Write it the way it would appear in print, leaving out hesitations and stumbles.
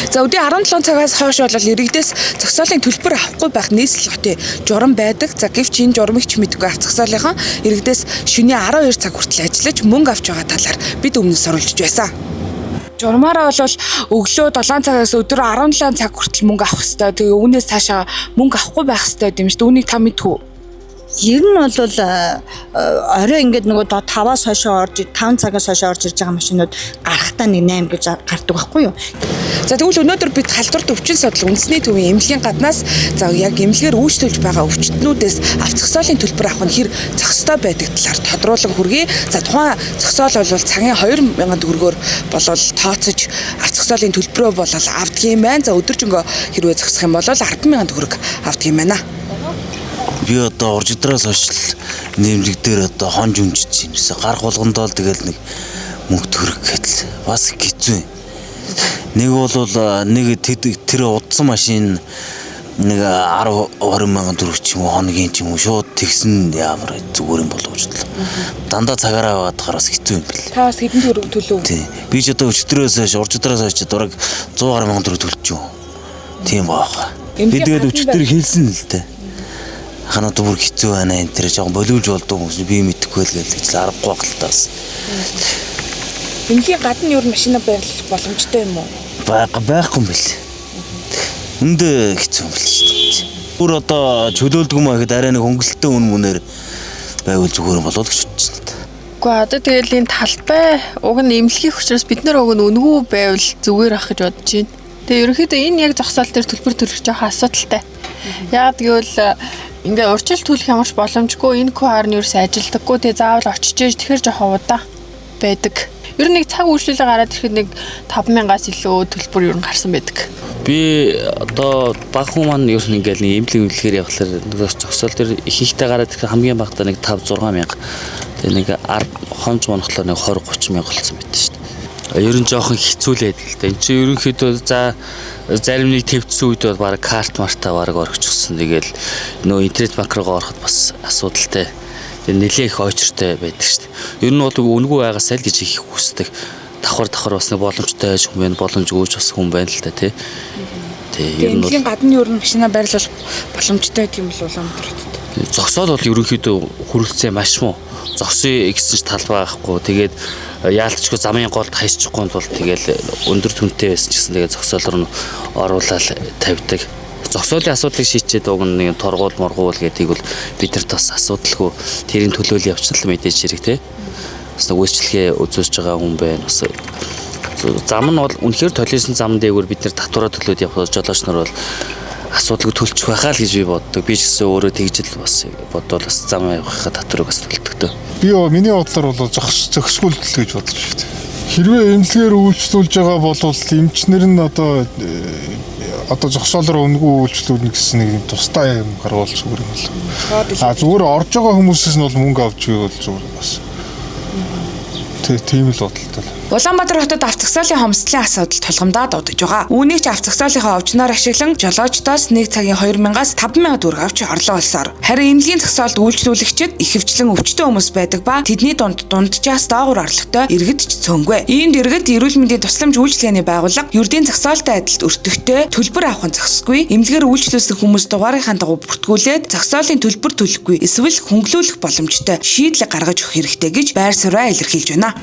За өдөө 17 цагаас хойш бол иргэдээс зогсоолын төлбөр авахгүй байх нийслэл хотын журам байдаг. За гэвч энэ журамыг ч мэдгүй авч зогсоолынхан иргэдээс шөнийн 12 цаг хүртэл ажиллаж мөнгө авч байгаа талаар бид өмнөөс оруулж байсан. Журмаараа бол өглөө 7 цагаас өдөр 17 цаг хүртэл мөнгө авах хэрэгтэй. Тэгээ үүнээс цаашаа мөнгө авахгүй байх хэрэгтэй юм шүү дээ. Үүнийг та мэдвүү? Ер нь бол орой ингээд нөгөө 5-аас хойш орж 5 цагаас хойш орж ирж байгаа машинууд гарахтаа нэг 8 гэж гардаг байхгүй юу? За тэгвэл өнөөдөр бид халдварт өвчин судлал үндэсний төвийн эмнэлгийн гаднаас за яг эмнэлгээр үйлчлүүлж байгаа өвчтнүүдээс авч зогсоолын төлбөр авах нь хэр зохистой байдаг талаар тодруулан хүргэе. За тухайн зогсоол бол цагийн 2000 төгрөгөөр болол тооцож авч зогсоолын төлбөрөө болол авдаг юм байна. За өдөржингөө хэрвээ зогсох юм бол 10,000 төгрөг авдаг юм байна. Би одоо оржидраас хойш нэмрэг дээр одоо хонж үнжиж юмсаа гарах болгондоо л тэгэл нэг мөнгө төрөх гэдэл бас хэцүү. Нэг бол нэг тэр удсан машин нэг 10-20 мянган төгрөг ч юм уу хоногийн ч юм уу шууд тэгсэн ямар зүгээр юм болов ч дандаа цагаараа аваад гараас хэцүү юм бэл. Та бас хэдэн төгрөг төлөв? Тий. Би ч одоо өчтөрөөс хойш оржидраас хойш дураг 100 мянган төгрөг төлж юу. Тийм баах. Би тэгээд өчтөр хэлсэн л дээ. Ханаа бүр хэцүү байна энэ тэр жоохон боловж болдоо хүмүүс би мэдэхгүй л гэлж аргагүй байх л таас. Эмнэлгийн гадна юу машина барих боломжтой юм уу? Байхгүй юм бэл. Үндэ хэцүү юм бэл шүү дээ. Бүр одоо чөлөөлдөг юм аа гэхэд арай нэг хөнгөлөлтөө үн мөнээр байвал зүгээр юм болоо л гэж бодож байна. Гэхдээ одоо тэгэл энэ талбай уг нь эмнэлгийн учраас бид нар уг нь үнэгүй байвал зүгээр ах гэж бодож байна. Тэгээ ерөнхийдөө энэ яг зогсоол дээр төлбөр төлөх жоохон асуудалтай. Яг тэгвэл ингээ урьдчилан төлөх ямарч боломжгүй энэ QR-ны ерөөс ажилдаггүй тэгээ заавал очиж тэгэхээр жоохон удаа байдаг. Ер нь нэг цаг үйлчлүүлээ гараад ирэхэд нэг 5,000-аас илүү төлбөр ер нь гарсан байдаг. Би одоо баг хүн маань ер нь ингээл нэг эмнэлгийн үйлчлэгээр явхлаар зогсоол дээр их ихтэй гараад ирэхэд хамгийн багтаа нэг 5-6 мянга. Тэгээ нэг хонж монохлоор нэг 20-30 мянга болсон байт шүү дээ. Ер нь жоохон хэцүүлээд л дээ. Энд чинь ерөнхийдөө за зарим нэг төвцсөн үед бол баг карт мартаа баг орчихсон. Тэгээл нөө интернет банк руу ороход бас асуудалтай. Нэлээ их очиртой байдаг шүү дээ. Ер нь бол үнэгүй байгаасаа л гэж их хүсдэг. Давхар бас нэг боломжтой байж хүн байна, боломж өгөөж бас хүн байна л та тий. Тэгээ ер нь бол гадны ер нь машина байрлал боломжтой гэдэг юм л Улаанбаатарт. Зогсоол бол ерөнхийдөө хүрэлцээ маш муу. Зогсоё гэсэн ч талбай байхгүй. Тэгээд яалтчгүй замын голд хайчихгүй тул тэгэл өндөр түнтэй байсан ч гэсэн тэгээд зогсоолоор нь оруулаад тавьдаг. Зогсоолын асуудлыг шийдчихэд уг нэг торгуул моргуул гэдгийг бол бид нарт бас асуудалгүй тэрийн төлөөлөл явуулсан мэдээж хэрэг тий. Бас үйлчлэгээ үзүүлж байгаа хүн байна. Бас зам нь бол үнэхээр толиосон зам дээгүүр бид нар татвараа төлөөд явах жолооч нар бол асуудалгүй төлчих байхаа л гэж би боддог. Би ч гэсэн өөрөө тэгжэл бас бодвол бас зам явахаа татварыг бас төлдөг. Миний бодлоор бол зохисгүй л гэж бодож байна. Хэрвээ эмнэлгээр үйлчлүүлж байгаа бол эмчнэр нь одоо зогсоолоор үнэгүй үйлчлүүлнэ гэсэн нэг тустай юм гаргуулж зүгээр юм бол. Зүгээр орж байгаа хүмүүсээс нь бол мөнгө авч ивэл зүгээр бас. Тийм л бодолтой. Улаанбаатар хотод авто зогсоолын хомсдлын асуудал тулгамдаад удаж байгаа. Үүнийг ч авто зогсоолынхаа овжноор ашиглан жолоочдоос 1 цагийн 2,000-аас 5,000 төгрөг авч орлого олсоор. Харин эмнэлгийн зогсоолд үйлчлүүлэгчид ихэвчлэн өвчтөн хүмүүс байдаг ба тэдний дунджаас доогуур орлоготой иргэд ч цөөнгүй. Иймд иргэд эрүүл мэндийн тусламж үйлчилгээний байгууллага ердийн зогсоолтой адилд өртөгтэй төлбөр авах нь зохисгүй. Эмнэлгээр үйлчлүүлсэн хүмүүс дугаарынхаа дагуу бүртгүүлээд зогсоолын төлбөр төлөхгүй эсвэл хөнгөлүүлэх боломжтой шийдлэг гаргаж өгөх хэрэгтэй гэж байр сууриа илэрхийлж байна.